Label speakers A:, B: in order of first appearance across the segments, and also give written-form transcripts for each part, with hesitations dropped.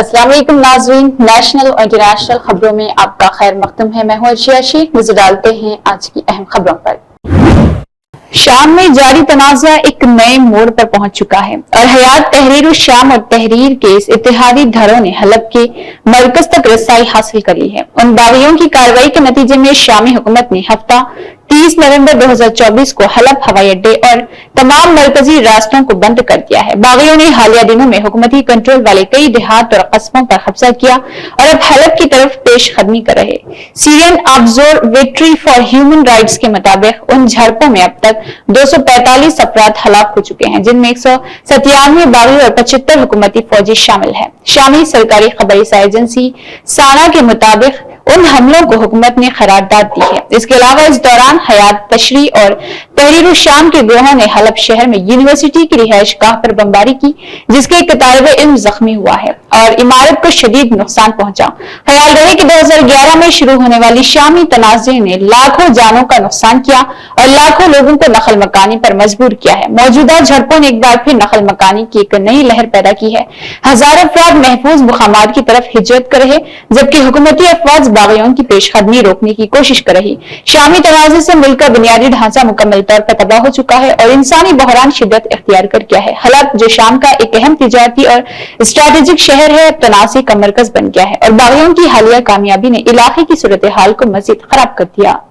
A: अस्सलाम वालेकुम नाज़रीन, नेशनल और इंटरनेशनल खबरों में आपका खैर मकदूम है। मैं हूं अर्शिया शेख। नजर डालते हैं आज की अहम खबरों पर। शाम में जारी तनाज़ा एक नए मोड़ पर पहुंच चुका है और हयात तहरीर शाम और तहरीर के इस इत्तेहादी धड़ों ने हलब के मरकज तक रसाई हासिल कर ली है। उन बागियों की कार्रवाई के नतीजे में शामी हुकूमत ने हफ्ता 30 नवंबर 2024 को हलब हवाई अड्डे और तमाम मरकजी रास्तों को बंद कर दिया है। बागियों ने हालिया दिनों में हुकूमती कंट्रोल वाले कई देहात और कस्बों पर कब्जा किया और अब हलब की तरफ पेश कदमी कर रहे। Syrian observatory for human rights के मुताबिक उन झड़पों में अब तक 245 अफराद हलाक हो चुके हैं, जिनमें 197 बागी और 75 हुकूमती फौजी शामिल है। शामी सरकारी खबरी एजेंसी साना के मुताबिक उन हमलों को हुकूमत ने करारदाद दी है। इसके अलावा इस दौरान हयात तशरी और तहरीर शाम के ग्रोहों ने हलब शहर में यूनिवर्सिटी की रिहाइश गाह पर बमबारी की, जिसके एक तालिबे इल्म जख्मी हुआ है और इमारत को शदीद नुकसान पहुंचा। ख्याल रहे कि 2011 में शुरू होने वाली शामी तनाज़े ने लाखों जानों का नुकसान किया और लाखों लोगों को नकल मकानी पर मजबूर किया है। मौजूदा झड़पों ने एक बार फिर नकल मकानी की एक नई लहर पैदा की है। हजारों अफराद महफूज मुकामात की तरफ हिजरत कर रहे, जबकि हुकूमती अफवाज बागियों की पेशकदमी रोकने की कोशिश कर रही। शामी तनाज़े से मुल्क का बुनियादी ढांचा मुकम्मल तौर पर तबाह हो चुका है और इंसानी बहरान शिद्दत इख्तियार कर गया है। हलब जो शाम का एक अहम तिजारती और स्ट्रेटेजिक शहर है, तनाज़े का मरकज बन गया है और बागियों की हालिया कामयाबी ने इलाके की सूरत हाल को मजीद खराब कर दिया।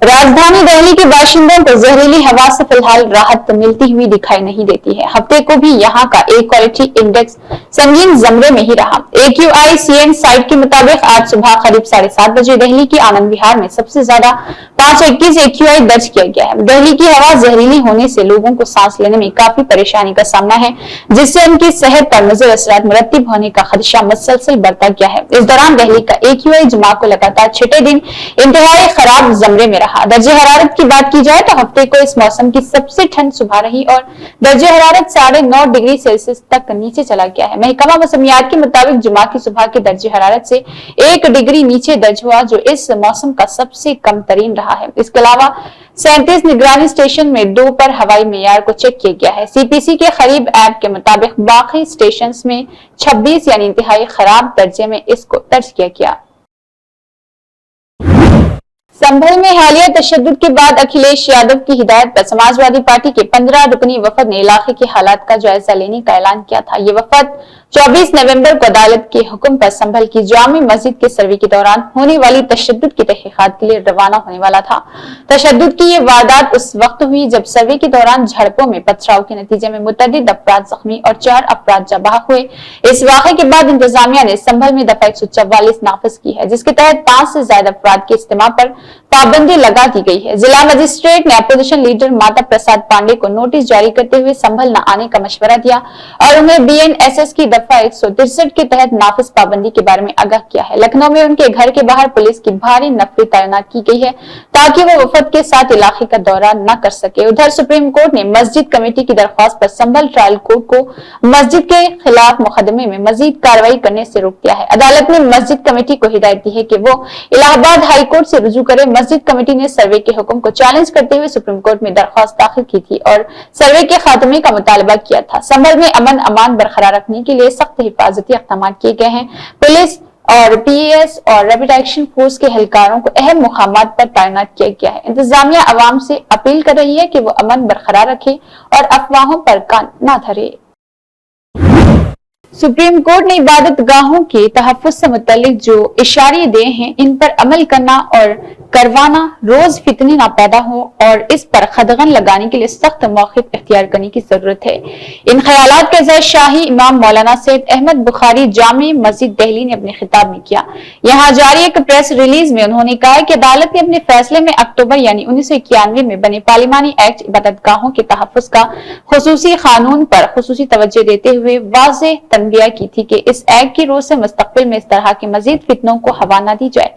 A: राजधानी दिल्ली के बाशिंदों को जहरीली हवा से फिलहाल राहत मिलती हुई दिखाई नहीं देती है। हफ्ते को भी यहाँ का एयर क्वालिटी इंडेक्स संगीन जमरे में ही रहा। AQI साइट के मुताबिक आज सुबह करीब 7:30 बजे दिल्ली की आनंद विहार में सबसे ज्यादा 521 AQI दर्ज किया गया है। दिल्ली की हवा जहरीली होने से लोगों को सांस लेने में काफी परेशानी का सामना है, जिससे उनकी सेहत पर मुज़र असरात मुरतब होने का खदशा मुसलसल बढ़ता गया है। इस दौरान दिल्ली का AQI जुमा को लगातार छठे दिन इंतहाई खराब जमरे में रहा। दर्जे हरारत की बात की जाए तो हफ्ते को इस मौसम की सबसे ठंड सुबह रही और दर्जे हरारत 9.5 डिग्री सेल्सियस तक नीचे चला गया है। महकमा मौसमियात के मुताबिक जुमा की सुबह के दर्जे हरारत से 1 डिग्री नीचे दर्ज हुआ, जो इस मौसम का सबसे कम तरीन रहा है। इसके अलावा 37 निगरानी स्टेशन में 2 पर हवाई मेयार को चेक किया गया है। CPC के करीब ऐप के मुताबिक बाकी स्टेशन में 26 यानी इंतहाई खराब दर्जे में इसको दर्ज किया गया। संभल में हालिया तशद्दुद के बाद अखिलेश यादव की हिदायत पर समाजवादी पार्टी के 15 रुकनी वफद ने इलाके के हालात का जायजा लेने का ऐलान किया था। ये वफद 24 नवंबर को अदालत के हुक्म पर संभल की जामी मस्जिद के सर्वे के दौरान होने वाली तशद्दुद की तहकीकात के लिए रवाना होने वाला था। तशद्दुद की ये वारदात उस वक्त हुई जब सर्वे के दौरान झड़पों में पथराव के नतीजे में मुतअद्दिद अफराद जख्मी और 4 अफराद जबाह हुए। इस वाक़े के बाद इंतजामिया ने संभल में दफा 144 नाफिज की है, जिसके तहत 5 से ज्यादा अफराद के इस्तेमाल पर पाबंदी लगा दी गई है। जिला मजिस्ट्रेट ने अपोजिशन लीडर माता प्रसाद पांडे को नोटिस जारी करते हुए संभल न आने का मशवरा दिया और उन्हें BNSS की दफा 163 के तहत नाफिज पाबंदी के बारे में आगाह किया है। लखनऊ में उनके घर के बाहर पुलिस की भारी नफरी तैनात की गई है ताकि वो वफद के साथ इलाके का दौरा न कर सके। उधर सुप्रीम कोर्ट ने मस्जिद कमेटी की दरख्वास्त पर संभल ट्रायल कोर्ट को मस्जिद के खिलाफ मुकदमे में मजीद कार्रवाई करने से रोक दिया है। अदालत ने मस्जिद कमेटी को हिदायत दी है कि वो इलाहाबाद हाई कोर्ट से रुजू करे। मस्जिद कमेटी ने सर्वे के हुक्म को चैलेंज करते हुए सुप्रीम कोर्ट में दरख्वास्त दाखिल की थी और सर्वे के खात्मे का मुतालबा किया था। संभल में अमन अमान बरकरार रखने के लिए सख्त हिफाजती इक़दाम किए गए हैं। पुलिस और PAS और रैपिड एक्शन फोर्स के एहलकारों को अहम मुकामात पर तैनात किया गया है। इंतजामिया अवाम से अपील कर रही है कि वो अमन बरकरार रखे और अफवाहों पर कान न धरे। सुप्रीम कोर्ट ने इबादत गाहों के तहफ़्फ़ुज़ से मुतल्लिक जो इशारे दिए हैं, इन पर अमल करना और करवाना रोज फितने ना पैदा हो और इस पर खदगन लगाने के लिए सख्त मौक़िफ़ इख्तियार करने की जरूरत है। इन ख्यालात का इज़हार शाही इमाम मौलाना सैयद अहमद बुखारी जामे मस्जिद दिल्ली ने अपने खिताब में किया। यहाँ जारी एक प्रेस रिलीज में उन्होंने कहा कि अदालत ने अपने फैसले में अक्टूबर यानी 1991 में बने पार्लिमानी एक्ट इबादत गाहों के तहफ़्फ़ुज़ का खुसूसी कानून पर खुसूसी तवज्जो देते हुए वाज़ेह तंबिया की थी कि इस एक्ट की रोज से मुस्तक़बिल में इस तरह के मजीद फितनों को हवा न दी जाए।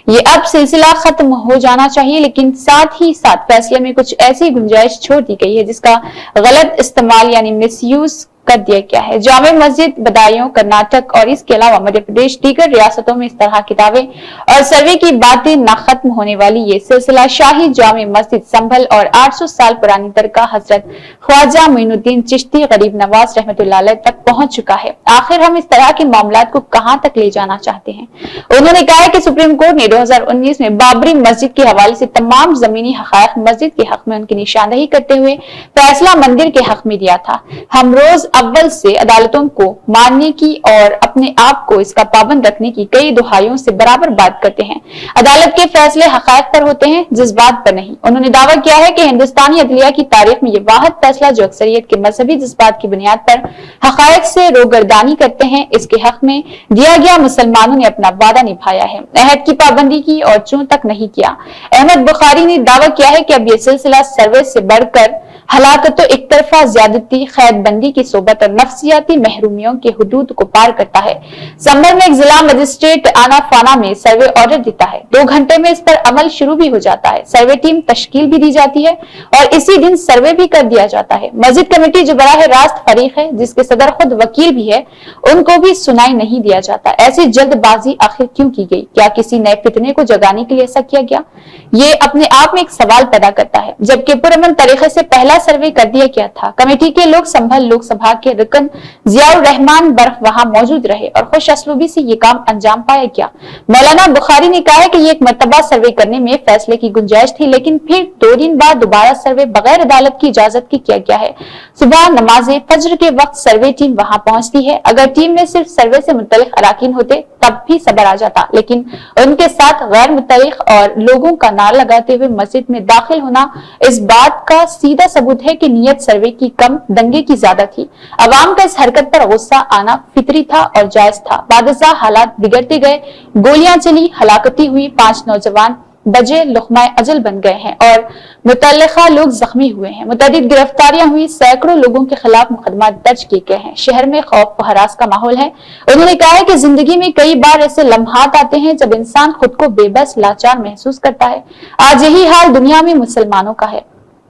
A: ये अब सिलसिला खत्म हो जाना चाहिए, लेकिन साथ ही साथ फैसले में कुछ ऐसी गुंजाइश छोड़ दी गई है जिसका गलत इस्तेमाल यानी मिसयूज कर दिया गया है। जामे मस्जिद, बदायूं, कर्नाटक और इसके अलावा मध्य प्रदेश, दीगर रियासतों में इस तरह किताबें और सर्वे की बातें न खत्म होने वाली ये सिलसिला शाही जामे मस्जिद संभल और 800 साल पुरानी दरगाह हजरत ख्वाजा मोइनुद्दीन चिश्ती गरीब नवाज रहमतुल्लाह अलैह तक पहुंच चुका है। आखिर हम इस तरह के मामलात को कहां तक ले जाना चाहते हैं? उन्होंने कहा है कि सुप्रीम कोर्ट ने 2019 में बाबरी मस्जिद के हवाले से तमाम जमीनी हक़ाइक़ मस्जिद के हक में उनकी निशानदही करते हुए फैसला मंदिर के हक में दिया था। हम रोज अव्वल से अदालतों को मानने की और अपने आप को इसका पाबंद रखने की कई दुहाइयों से बराबर बात करते हैं। अदालत के फैसले हक़ाइक़ पर होते हैं, जज्बात पर नहीं। उन्होंने दावा किया है कि हिंदुस्तानी अदलिया की तारीख में ये वाहिद फैसला जो अक्सरियत के मजहबी जज्बात की बुनियाद पर हक़ाइक़ से रोगर्दानी करते हैं, इसके हक में दिया गया मुसलमानों ने अपना वादा निभाया है, अहद की पाबंदी की और चूं तक नहीं किया। अहमद बुखारी ने दावा किया है कि अब यह सिलसिला सर्वे से बढ़कर हलाकत, एक तरफा ज्यादती, कैदबंदी की सोबत और नफ्सियाती महरूमियों के हुदूद को पार करता है। संभल में एक जिला मजिस्ट्रेट आना फाना में सर्वे ऑर्डर देता है, 2 घंटे में इस पर अमल शुरू भी हो जाता है। सर्वे टीम तश्कील भी दी जाती है और इसी दिन सर्वे भी कर दिया जाता है। मस्जिद कमेटी जो बराह रास्त फरीक है, जिसके सदर खुद वकील भी है, उनको भी सुनाई नहीं दिया जाता। ऐसी जल्दबाजी आखिर क्यों की गई? क्या किसी नए फितने को जगाने के लिए ऐसा किया गया? ये अपने आप में एक सवाल पैदा करता है। जबकि पुरअमन तरीके से पहला सर्वे कर दिया गया था, कमेटी के लोग संभल लोकसभा के रुकन जियाउर रहमान बर्फ वहां मौजूद रहे और खुश असलूबी से ये काम अंजाम पाया गया। मौलाना बुखारी ने कहा है कि ये एक मरतबा सर्वे करने में फैसले की गुंजाइश थी, लेकिन फिर 2 दिन बाद दोबारा सर्वे बगैर अदालत की इजाजत की किया गया है। सुबह नमाजे फज्र के वक्त सर्वे टीम वहां पहुंचती है। अगर टीम में सिर्फ सर्वे से मुतल्लिक अराकीन होते तब भी सबर आ जाता, लेकिन उनके साथ गैर मुतल्लिक और लोगों का नारा लगाते हुए मस्जिद में दाखिल होना इस बात का सीधा सबूत है कि नियत सर्वे की कम, दंगे की ज्यादा थी। अवाम का इस हरकत पर गुस्सा आना फितरी था और जायज था। बादशाह हालात बिगड़ते गए, गोलियां चली, हलाकती हुई, 5 नौजवान बजे लुक़माए अजल बन गए हैं और मुतल्लिका लोग जख्मी हुए हैं। मुतअद्दिद गिरफ्तारियां हुई, सैकड़ों लोगों के खिलाफ मुकदमा दर्ज किए गए हैं। शहर में खौफ व हरास का माहौल है। उन्होंने कहा है कि जिंदगी में कई बार ऐसे लम्हात आते हैं जब इंसान खुद को बेबस, लाचार महसूस करता है। आज यही हाल दुनिया में मुसलमानों का है,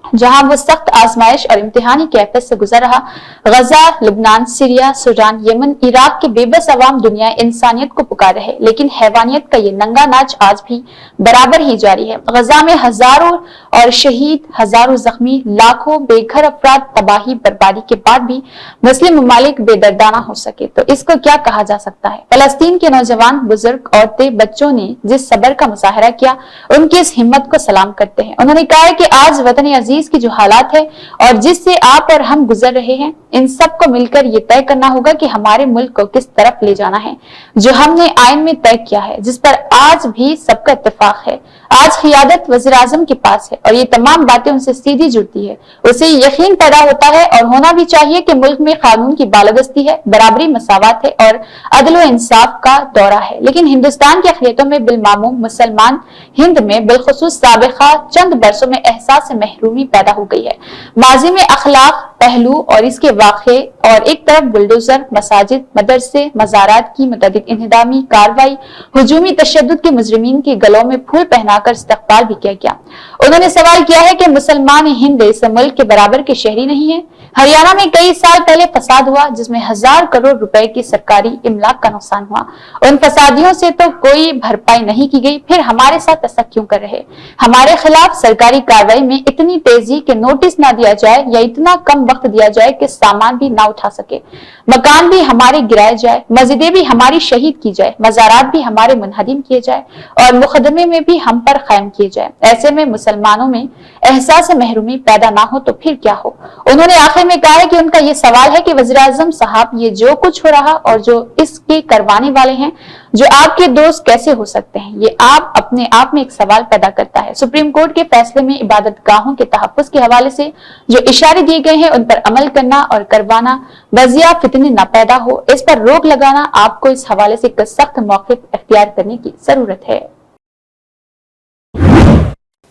A: जहां वो सख्त आजमाइश और इम्तिहानी कैफियत से गुजर रहा। गजा, लुबनान, सीरिया, सूडान, यमन, इराक के बेबस अवाम दुनिया इंसानियत को पुकार रहे, लेकिन हैवानियत का ये नंगा नाच आज भी बराबर ही जारी है। गजा में हजारों और शहीद, हजारों जख्मी, लाखों बेघर अफराद, तबाही बर्बादी के बाद भी मुस्लिम ममालिक बेदर्दाना हो सके तो इसको क्या कहा जा सकता है? फलस्तीन के नौजवान, बुजुर्ग, औरतें, बच्चों ने जिस सबर का मुजाहरा किया, उनकी इस हिम्मत को सलाम करते हैं। उन्होंने कहा है कि आज वतन अजीज की जो हालात है और जिससे आप और हम गुजर रहे हैं, इन सब को मिलकर ये तय करना होगा कि हमारे मुल्क को किस तरफ ले जाना है, जो हमने आइन में तय किया है, जिस पर आज भी सबका इत्तेफाक है। आज क़ियादत वज़ीर आज़म के पास है और ये तमाम बातें उनसे सीधी जुड़ती है। उसे यकीन पैदा होता है और होना भी चाहिए कि मुल्क में कानून की बालादस्ती है, बराबरी, मसावत है और अदल व इंसाफ का दौरा है। लेकिन हिंदुस्तान के अक़लियतों में बिलमामूम मुसलमान हिंद में बिलखुसूस साबिक़ा चंद बरसों में एहसास महरूमी पैदा हो गई है। माजी में अखलाक, पहलू और इसके वाक़े और एक तरफ बुलडोजर, मसाजिद, मदरसे, मज़ारात की मुतअद्दिद इंहिदामी कार्रवाई, हुजूमी तशद्दुद के मुजरिमीन के गलों में फूल पहनाकर इस्तक़बाल भी किया गया। उन्होंने सवाल किया है कि मुसलमान हिंद इस मुल्क के बराबर के शहरी नहीं है। हरियाणा में कई साल पहले फसाद हुआ जिसमें 1000 करोड़ रुपए की सरकारी इमलाक का नुकसान हुआ। उन फसादियों से तो कोई भरपाई नहीं की गई, फिर हमारे साथ ऐसा क्यों कर रहे? हमारे खिलाफ सरकारी कार्रवाई में इतनी तेजी के नोटिस ना दिया जाए या इतना कम वक्त दिया जाए कि सामान भी ना उठा सके, मकान भी हमारे गिराए जाए, मस्जिदें भी हमारी शहीद की जाए, मज़ारात भी हमारे मुनहदिम किए जाए और मुकदमे में भी हम पर कायम किए जाए। ऐसे में मुसलमानों में एहसास महरूमी पैदा ना हो तो फिर क्या हो? उन्होंने आखिर में कहा है कि उनका ये सवाल है कि वज़ीर आज़म साहब, ये जो कुछ हो रहा और जो इसके करवाने वाले हैं, जो आपके दोस्त कैसे हो सकते हैं? ये आप अपने आप में एक सवाल पैदा करता है। सुप्रीम कोर्ट के फैसले में इबादत गाहों के तहफ़्फ़ुज़ के हवाले से जो इशारे दिए गए हैं, उन पर अमल करना और करवाना, वज़िया फितने न पैदा हो, इस पर रोक लगाना, आपको इस हवाले से सख्त मौक़िफ़ इख्तियार करने की जरूरत है।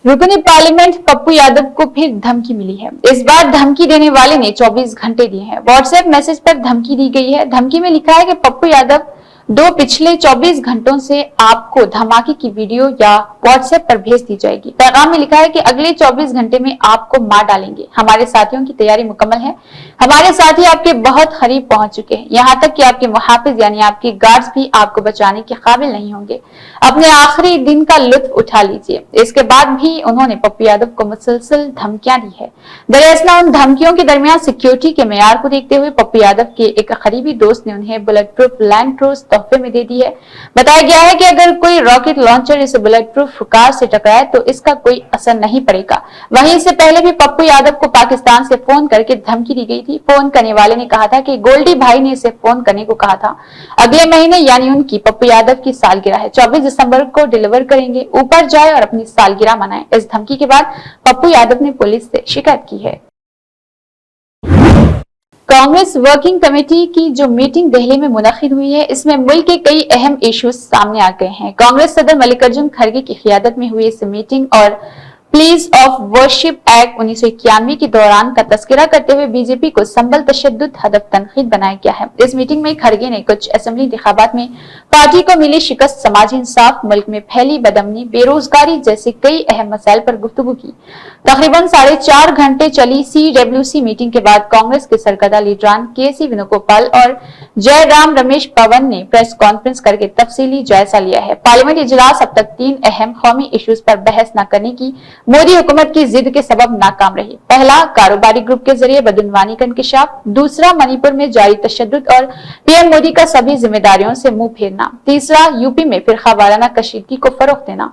A: रुकने पार्लियामेंट पप्पू यादव को फिर धमकी मिली है। इस बार धमकी देने वाले ने 24 घंटे दिए हैं। व्हाट्सएप मैसेज पर धमकी दी गई है। धमकी में लिखा है कि पप्पू यादव दो पिछले 24 घंटों से आपको धमाके की वीडियो या व्हाट्सएप पर भेज दी जाएगी। पैगाम में लिखा है कि अगले 24 घंटे में आपको मार डालेंगे। हमारे साथियों की तैयारी मुकम्मल है। हमारे साथी आपके बहुत करीब पहुंच चुके हैं, यहाँ तक कि आपके मुहाफिज यानी आपके गार्ड्स भी आपको बचाने के काबिल नहीं होंगे। अपने आखिरी दिन का लुत्फ उठा लीजिए। इसके बाद भी उन्होंने पप्पू यादव को मुसलसल धमकियां दी है। दरअसल उन धमकियों के दरमियान सिक्योरिटी के मेयार को देखते हुए पप्पू यादव के एक करीबी दोस्त ने उन्हें बुलेट प्रूफ लैंड क्रूज तोहफे में दे दी है। बताया गया है कि अगर कोई रॉकेट लॉन्चर इस बुलेट प्रूफ कार से टकराए तो इसका कोई असर नहीं पड़ेगा। वहीं इससे पहले भी पप्पू यादव को पाकिस्तान से फोन करके धमकी दी गई थी। फोन करने वाले ने कहा था कि गोल्डी भाई ने इसे फोन करने को कहा था। अगले महीने यानी उनकी पप्पू यादव की सालगिरह है, 24 दिसंबर को डिलीवर करेंगे। ऊपर जाए और अपनी सालगिरह मनाएं। इस धमकी के बाद पप्पू यादव ने पुलिस से शिकायत की है। कांग्रेस वर्किंग कमेटी की जो मीटिंग दिल्ली में मुनक्किद हुई है, इसमें मुल्क के कई अहम इश्यूज सामने आ गए हैं। कांग्रेस सदर मल्लिकार्जुन खड़गे की क़ियादत में हुई इस मीटिंग और प्लेस ऑफ वर्शिप एक्ट 1991 के दौरान का तस्करा करते हुए बीजेपी को संबल तशद्दुद हदफ तनकीद बनाया गया है। इस मीटिंग में खड़गे ने कुछ असेंबली इंतखाबात में पार्टी को मिली शिकस्त, समाजी इंसाफ, मुल्क में फैली बदअमनी, बेरोजगारी जैसे कई अहम मसाइल पर गुफ्तगू की। तकरीबन 4.5 घंटे चली CWC मीटिंग के बाद कांग्रेस के सरकर्दा लीडरान KC वेणुगोपाल और जयराम रमेश पवन ने प्रेस कॉन्फ्रेंस करके तफसीली जायजा लिया है। पार्लियामेंट इजलास अब तक 3 अहम कौमी इश्यूज पर बहस न करने की मोदी हुकूमत की जिद के सबब नाकाम रही। पहला, कारोबारी ग्रुप के जरिए बदनवानी का इंकशाफ। दूसरा, मणिपुर में जारी तशद्दुद और PM मोदी का सभी जिम्मेदारियों से मुंह फेरना। तीसरा, यूपी में फिरका वाराना कशीदगी को फरोग देना।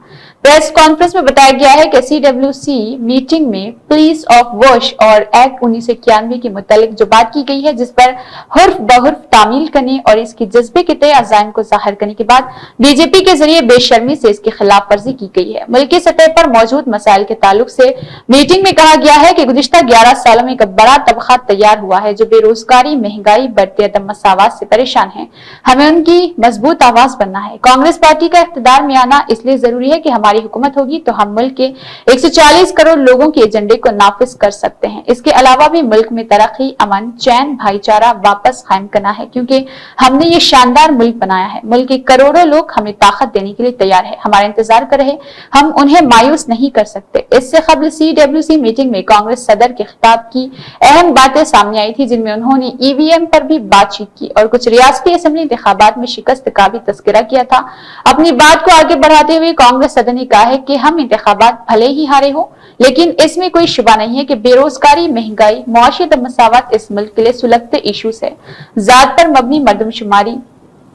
A: प्रेस कॉन्फ्रेंस में बताया गया है कि CWC मीटिंग में पुलिस ऑफ वर्श और एक्ट 1991 के मुतालिक जो बात की गई है, जिस पर हुर्फ बहुर्फ तामील करने और इसके जज्बे के तय अज़ाइम को जाहिर करने के बाद बीजेपी के जरिए बेशर्मी से इसकी खिलाफ वर्जी की गई है। मुल्की सतह पर मौजूद मसाइल के ताल्लुक से मीटिंग में कहा गया है कि गुज़िश्ता 11 सालों में एक बड़ा तबका तैयार हुआ है जो बेरोजगारी, महंगाई, बढ़ते अदम मसावत से परेशान है। हमें उनकी मजबूत आवाज बनना है। कांग्रेस पार्टी का इख्तिदार में आना इसलिए जरूरी है कि हमारी हुकूमत होगी तो हम मुल्क के 140 करोड़ लोगों के एजेंडे को नाफिज कर सकते हैं। इसके अलावा भी मुल्क में तरक्की, अमन, चैन, भाईचारा वापस कायम करना है, क्योंकि हमने ये शानदार मुल्क बनाया है। मुल्क के करोड़ों लोग हमें ताकत देने के लिए तैयार है, हमारा इंतजार कर रहे, हम उन्हें मायूस नहीं कर सकते। इससे कबल CWC मीटिंग में कांग्रेस सदर के खिताब की अहम बातें सामने आई थी, जिनमें उन्होंने EVM पर भी बातचीत की और कुछ रियासती असेंबली इंतखाबात में शिकस्त का भी तस्करा किया था। अपनी बात को आगे बढ़ाते हुए कांग्रेस सदर ने कहा है कि हम इंतखाबात भले ही हारे हो, लेकिन इसमें कोई शुबा नहीं है कि बेरोजगारी, महंगाई, मुआशी मसावत इस मुल्क के लिए सुलगते इश्यूज है। जात पर मबनी मर्दमशुमारी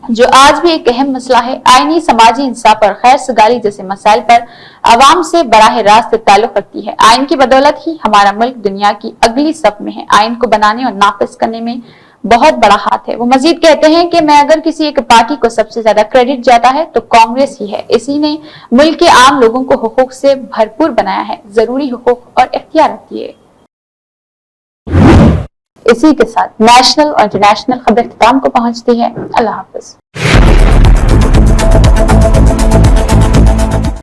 A: जो आज भी एक अहम मसला है, आईनी, समाजी इंसाफ और खैर सगाली जैसे मसाइल पर आवाम से बराह रास्त ताल्लुक रखती है। आइन की बदौलत ही हमारा मुल्क दुनिया की अगली सफ में है। आइन को बनाने और नाफिज करने में बहुत बड़ा हाथ है। वो मजीद कहते हैं कि मैं अगर किसी एक पार्टी को सबसे ज्यादा क्रेडिट जाता है तो कांग्रेस ही है। इसी ने मुल्क के आम लोगों को हुकूक से भरपूर बनाया है, जरूरी हुकूक और इख्तियार दिए। इसी के साथ नेशनल और इंटरनेशनल खबर इख्तिताम को पहुंचती है। अल्लाह हाफिज।